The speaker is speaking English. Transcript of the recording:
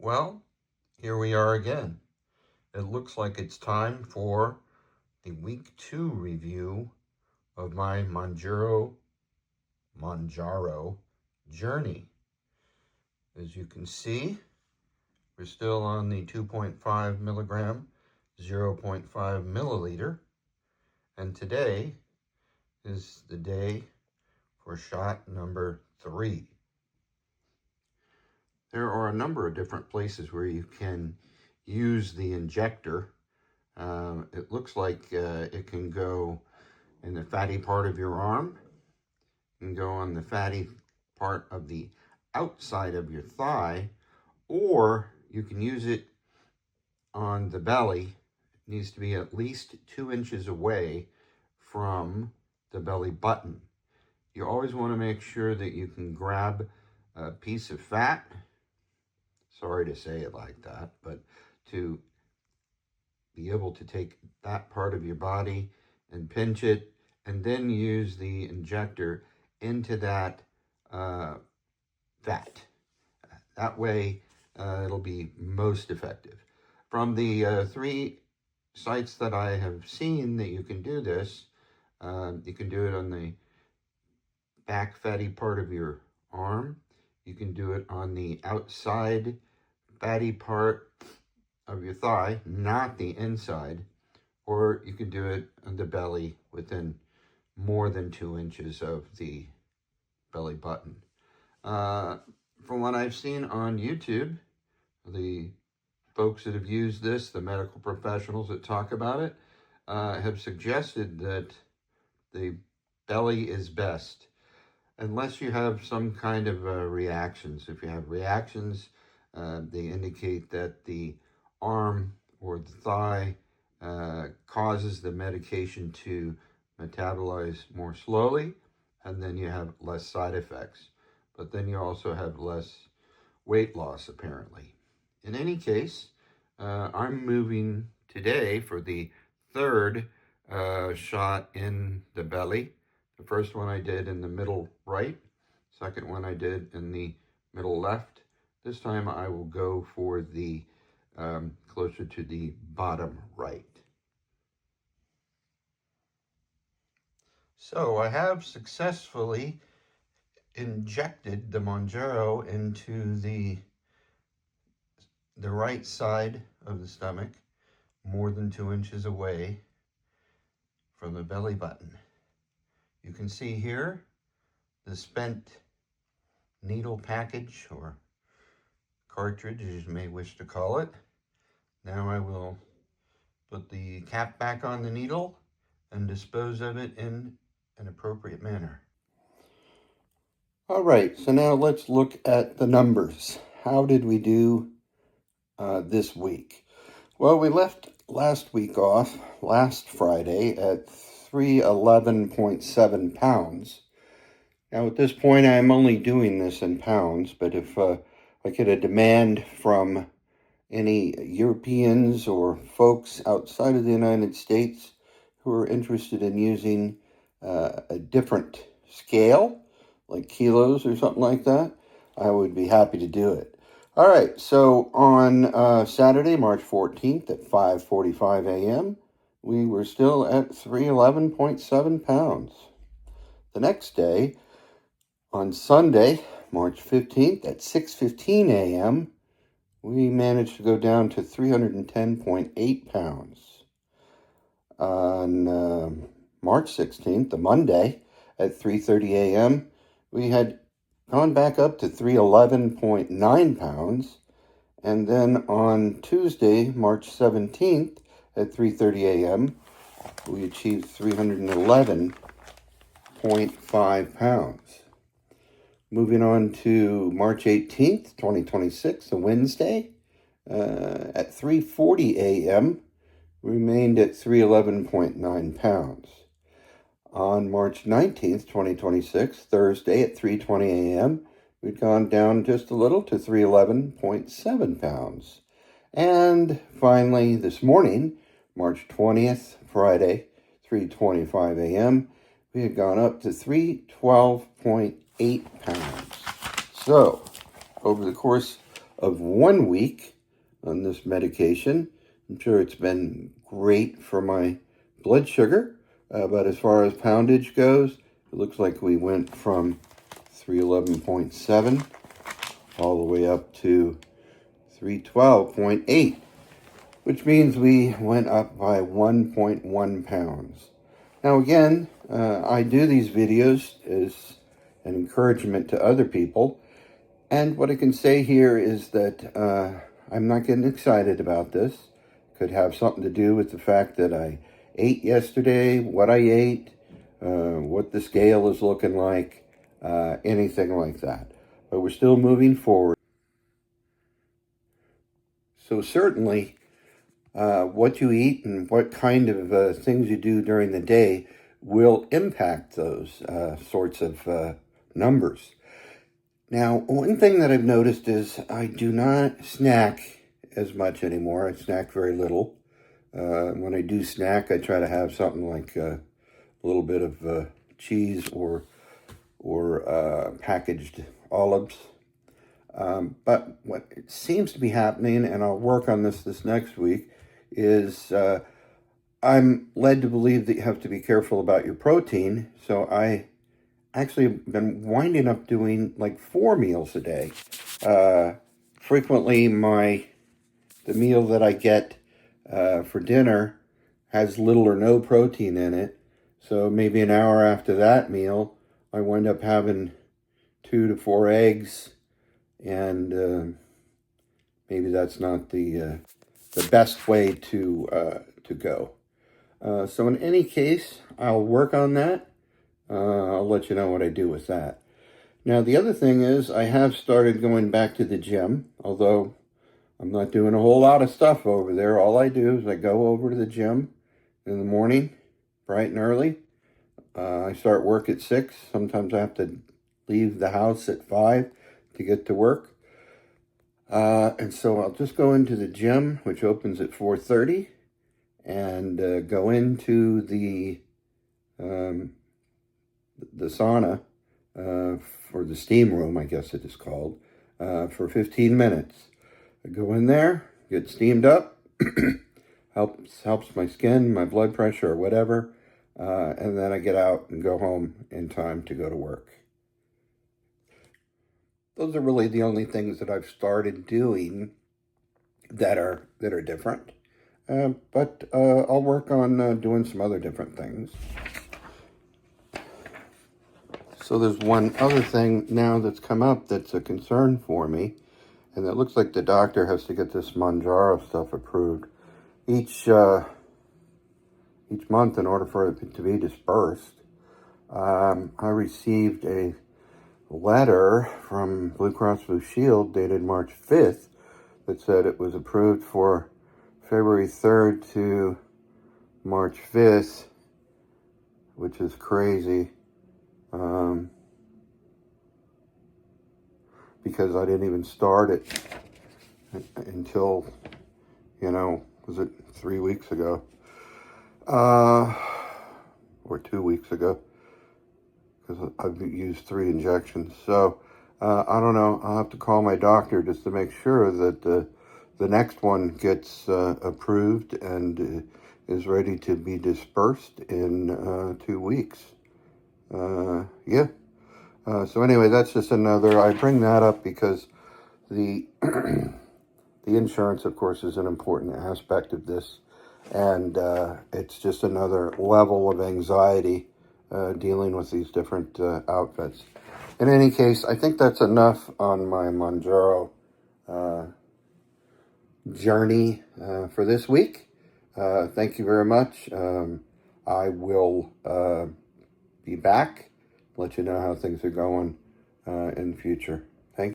Well, here we are again. It looks like it's time for the week 2 review of my Mounjaro journey. As you can see, we're still on the 2.5 milligram, 0.5 milliliter, and today is the day for shot number 3. There are a number of different places where you can use the injector. It looks like it can go in the fatty part of your arm. It can go on the fatty part of the outside of your thigh, or you can use it on the belly. It needs to be at least 2 inches away from the belly button. You always want to make sure that you can grab a piece of fat. Sorry to say it like that, but to be able to take that part of your body and pinch it and then use the injector into that fat. That way it'll be most effective. From the 3 sites that I have seen that you can do this, you can do it on the back fatty part of your arm. You can do it on the outside fatty part of your thigh, not the inside, or you can do it on the belly within more than 2 inches of the belly button. From what I've seen on YouTube, the folks that have used this, the medical professionals that talk about it, have suggested that the belly is best, unless you have some kind of reactions. If you have reactions, they indicate that the arm or the thigh causes the medication to metabolize more slowly, and then you have less side effects. But then you also have less weight loss, apparently. In any case, I'm moving today for the 3rd shot in the belly. The first one I did in the middle right. Second one I did in the middle left. This time I will go for the closer to the bottom right. So I have successfully injected the Mounjaro into the right side of the stomach, more than 2 inches away from the belly button. You can see here the spent needle package, or cartridge as you may wish to call it. Now I will put the cap back on the needle and dispose of it in an appropriate manner. All right, so now let's look at the numbers. How did we do this week? Well, we left last week off, last Friday, at 311.7 pounds. Now, at this point, I'm only doing this in pounds, but if I get a demand from any Europeans or folks outside of the United States who are interested in using a different scale, like kilos or something like that, I would be happy to do it. All right, so on Saturday, March 14th at 5:45 a.m., we were still at 311.7 pounds. The next day, on Sunday, March 15th at 6:15 a.m., we managed to go down to 310.8 pounds. On March 16th, the Monday, at 3:30 a.m., we had gone back up to 311.9 pounds. And then on Tuesday, March 17th, at 3:30 a.m., we achieved 311.5 pounds. Moving on to March 18th, 2026, a Wednesday, at 3:40 a.m., we remained at 311.9 pounds. On March 19th, 2026, Thursday at 3:20 a.m., we'd gone down just a little to 311.7 pounds. And finally, this morning, March 20th, Friday, 3:25 a.m., we had gone up to 312.8 pounds. So, over the course of 1 week on this medication. I'm sure it's been great for my blood sugar, but as far as poundage goes, it looks like we went from 311.7 all the way up to 312.8, which means we went up by 1.1 pounds. Now again, I do these videos as an encouragement to other people, and what I can say here is that I'm not getting excited about this. Could have something to do with the fact that I ate yesterday, what I ate, what the scale is looking like, anything like that. But we're still moving forward. So certainly, what you eat and what kind of things you do during the day will impact those sorts of numbers. Now, one thing that I've noticed is I do not snack as much anymore. I snack very little. When I do snack, I try to have something like a little bit of cheese or packaged olives. But what seems to be happening, and I'll work on this next week, is I'm led to believe that you have to be careful about your protein. So I actually have been winding up doing like 4 meals a day. Frequently, the meal that I get for dinner has little or no protein in it. So maybe an hour after that meal, I wind up having 2 to 4 eggs, and maybe that's not the best way to go. So in any case, I'll work on that. I'll let you know what I do with that. Now, the other thing is I have started going back to the gym, although I'm not doing a whole lot of stuff over there. All I do is I go over to the gym in the morning, bright and early. I start work at 6. Sometimes I have to leave the house at 5 to get to work. And so I'll just go into the gym, which opens at 4:30, and go into the sauna, or the steam room, I guess it is called, for 15 minutes. I go in there, get steamed up, helps my skin, my blood pressure, or whatever, and then I get out and go home in time to go to work. Those are really the only things that I've started doing that are different. But I'll work on doing some other different things. So there's one other thing now that's come up that's a concern for me, and it looks like the doctor has to get this Mounjaro stuff approved each month in order for it to be dispersed. I received a letter from Blue Cross Blue Shield dated March 5th that said it was approved for February 3rd to March 5th, which is crazy, because I didn't even start it until, was it 3 weeks ago, or 2 weeks ago, because I've used 3 injections. So I don't know. I'll have to call my doctor just to make sure that the next one gets approved and is ready to be dispersed in 2 weeks. Yeah. So anyway, that's just another. I bring that up because the the insurance, of course, is an important aspect of this, and it's just another level of anxiety dealing with these different outfits. In any case, I think that's enough on my Mounjaro journey for this week. Thank you very much. I will be back, let you know how things are going in the future.